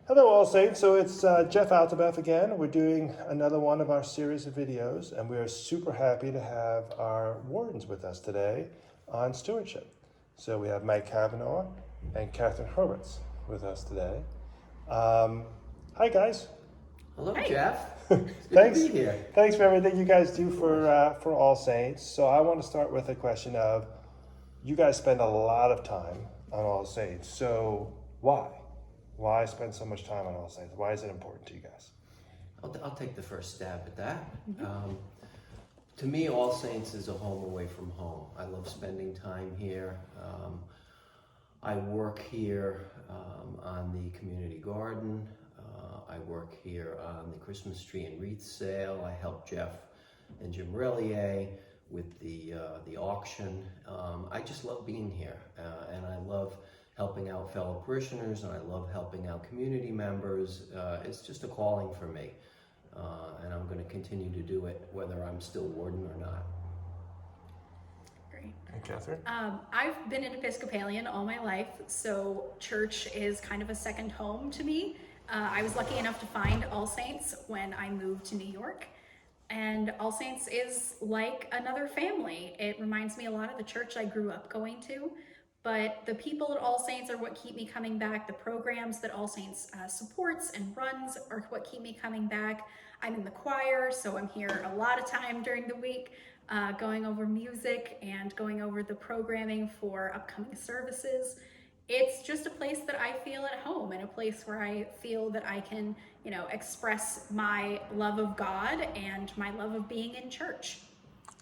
Hello, All Saints. So it's Jeff Altabef again. We're doing another one of our series of videos, and we are super happy to have our Wardens with us today on Stewardship. So we have Mike Kavanaugh and Catherine Hurwitz with us today. Hi, guys. Hello, Hey. Jeff. It's good Thanks. to be here. Thanks for everything you guys do for All Saints. So I want to start with a question of, you guys spend a lot of time on All Saints. So why? Why spend so much time on All Saints? Why is it important to you guys? I'll take the first stab at that. To me, All Saints is a home away from home. I love spending time here. I work here on the community garden. I work here on the Christmas tree and wreath sale. I help Jeff and Jim Relier with the auction. I just love being here, and I love helping out fellow parishioners, and I love helping out community members. It's just a calling for me, and I'm going to continue to do it whether I'm still warden or not. Great. And Catherine? I've been an Episcopalian all my life, so church is kind of a second home to me. I was lucky enough to find All Saints when I moved to New York, and All Saints is like another family. It reminds me a lot of the church I grew up going to. But the people at All Saints are what keep me coming back. The programs that All Saints supports and runs are what keep me coming back. I'm in the choir, so I'm here a lot of time during the week, going over music and going over the programming for upcoming services. It's just a place that I feel at home, and a place where I feel that I can, express my love of God and my love of being in church.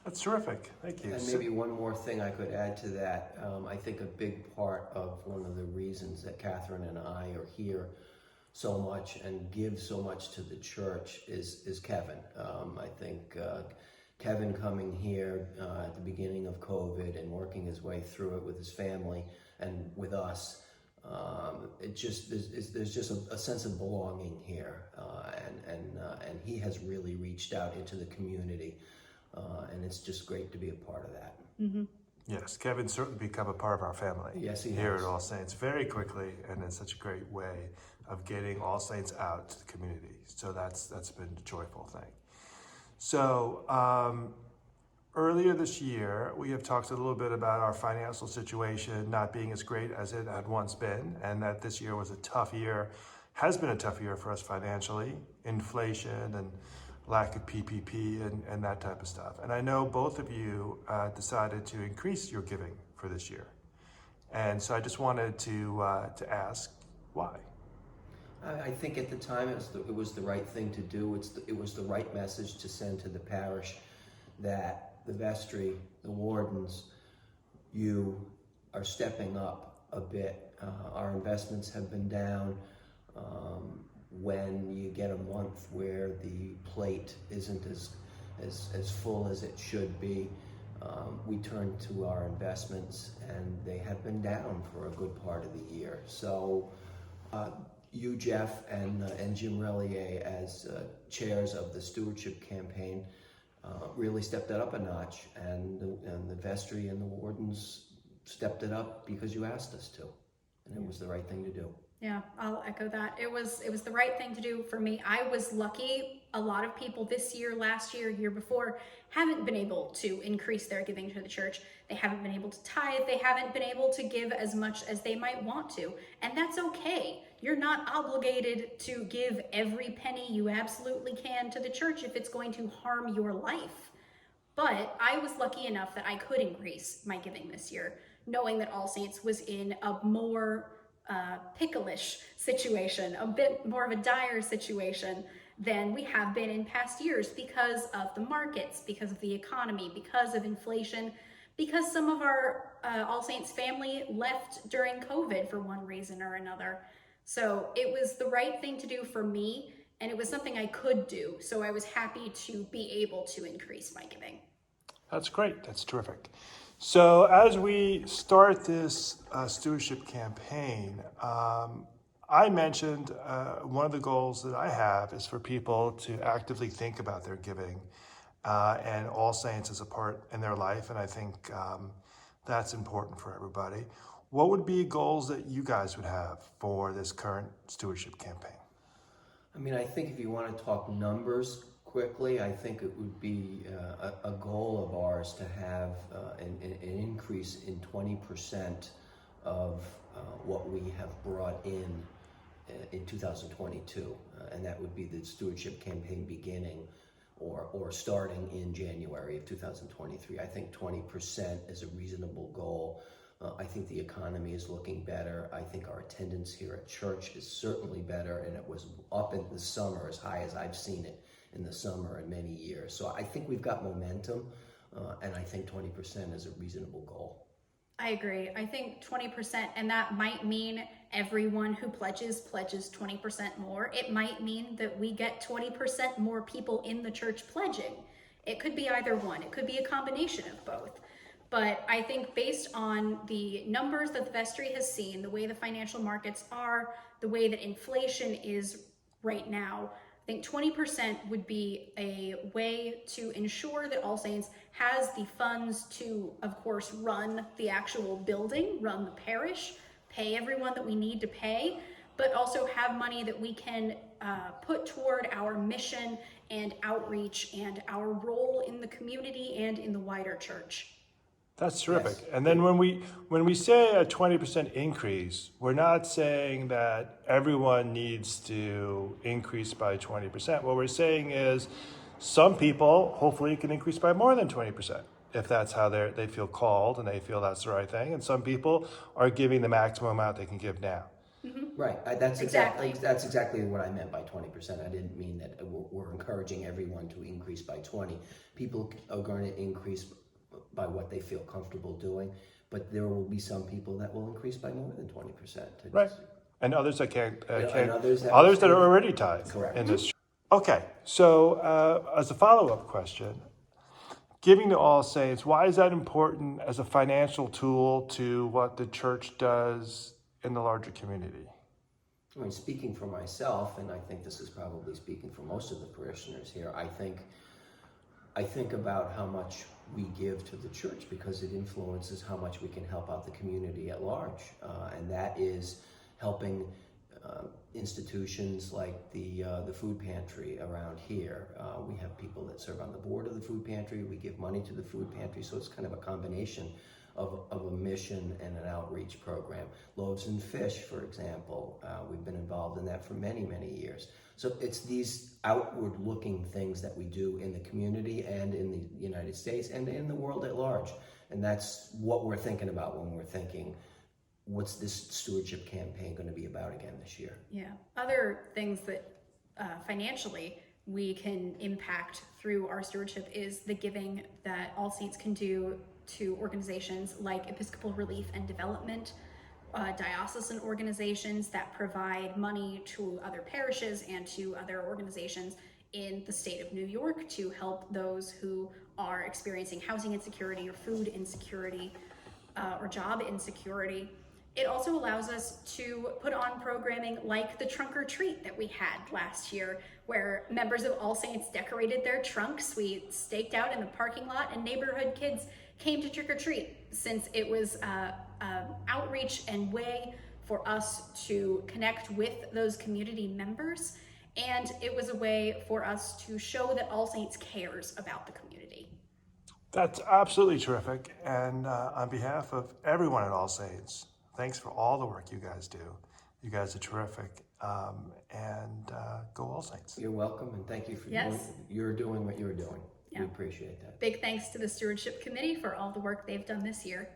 That's terrific. Thank you. And maybe one more thing I could add to that. I think a big part of one of the reasons that Catherine and I are here so much and give so much to the church is Kevin. I think Kevin coming here at the beginning of COVID and working his way through it with his family and with us, there's just a sense of belonging here, and he has really reached out into the community. And it's just great to be a part of that. Mm-hmm. Yes, Kevin's certainly become a part of our family. Yes, he here has. at All Saints very quickly, and in such a great way of getting All Saints out to the community. So that's been a joyful thing. So earlier this year, we have talked a little bit about our financial situation not being as great as it had once been, and that this year was a tough year, has been a tough year for us financially, inflation and lack of PPP and that type of stuff. And I know both of you decided to increase your giving for this year. And so I just wanted to ask why. I think at the time it was the right thing to do. It was the right message to send to the parish that the vestry, the wardens, you are stepping up a bit. Our investments have been down. When you get a month where the plate isn't as full as it should be, we turn to our investments, and they have been down for a good part of the year. So you, Jeff, and Jim Relier, as chairs of the Stewardship campaign, really stepped that up a notch, and the vestry and the wardens stepped it up because you asked us to, and it was the right thing to do. Yeah, I'll echo that. It was the right thing to do for me. I was lucky. A lot of people this year, last year, year before, haven't been able to increase their giving to the church. They haven't been able to tithe. They haven't been able to give as much as they might want to. And that's okay. You're not obligated to give every penny you absolutely can to the church if it's going to harm your life. But I was lucky enough that I could increase my giving this year, knowing that All Saints was in a more pickle-ish situation, a bit more of a dire situation than we have been in past years because of the markets, because of the economy, because of inflation, because some of our All Saints family left during COVID for one reason or another. So it was the right thing to do for me, and it was something I could do. So I was happy to be able to increase my giving. That's great. That's terrific. So as we start this stewardship campaign, I mentioned one of the goals that I have is for people to actively think about their giving, and All Saints is a part in their life, and I think that's important for everybody. what would be goals that you guys would have for this current stewardship campaign? I mean, I think if you want to talk numbers quickly, I think it would be a goal of ours to have an increase in 20% of what we have brought in 2022. And that would be the stewardship campaign beginning or starting in January of 2023. I think 20% is a reasonable goal. I think the economy is looking better. I think our attendance here at church is certainly better, and it was up in the summer as high as I've seen it in the summer in many years. So I think we've got momentum, and I think 20% is a reasonable goal. I agree. I think 20%, and that might mean everyone who pledges 20% more. It might mean that we get 20% more people in the church pledging. It could be either one. It could be a combination of both. But I think based on the numbers that the vestry has seen, the way the financial markets are, the way that inflation is right now, I think 20% would be a way to ensure that All Saints has the funds to, of course, run the actual building, run the parish, pay everyone that we need to pay, but also have money that we can put toward our mission and outreach and our role in the community and in the wider church. That's terrific. Yes. And then when we say a 20% increase, we're not saying that everyone needs to increase by 20%. What we're saying is some people hopefully can increase by more than 20% if that's how they feel called and they feel that's the right thing. And some people are giving the maximum amount they can give now. Right. That's exactly what I meant by 20%. I didn't mean that we're encouraging everyone to increase by 20. People are going to increase by what they feel comfortable doing, but there will be some people that will increase by more than 20%. Right. And others that can't, and others that are already tied Correct. in this. Okay, so as a follow-up question, giving to All Saints, why is that important as a financial tool to what the church does in the larger community? I mean, speaking for myself, and I think this is probably speaking for most of the parishioners here, I think about how much we give to the church because it influences how much we can help out the community at large. And that is helping institutions like the food pantry around here. We have people that serve on the board of the food pantry. We give money to the food pantry. So it's kind of a combination of a mission and an outreach program. Loaves and Fish, for example, we've been involved in that for many, many years. So it's these outward-looking things that we do in the community and in the United States and in the world at large. And that's what we're thinking about when we're thinking, what's this stewardship campaign going to be about again this year? Yeah. Other things that financially we can impact through our stewardship is the giving that All Saints can do to organizations like Episcopal Relief and Development, diocesan organizations that provide money to other parishes and to other organizations in the state of New York to help those who are experiencing housing insecurity or food insecurity or job insecurity. It also allows us to put on programming like the trunk or treat that we had last year, where members of All Saints decorated their trunks. We staked out in the parking lot and neighborhood kids came to trick or treat, since it was outreach and way for us to connect with those community members. And it was a way for us to show that All Saints cares about the community. That's absolutely terrific. And on behalf of everyone at All Saints, thanks for all the work you guys do. You guys are terrific. And go All Saints. You're welcome, and thank you for doing what you're doing. Yeah. We appreciate that. Big thanks to the Stewardship Committee for all the work they've done this year.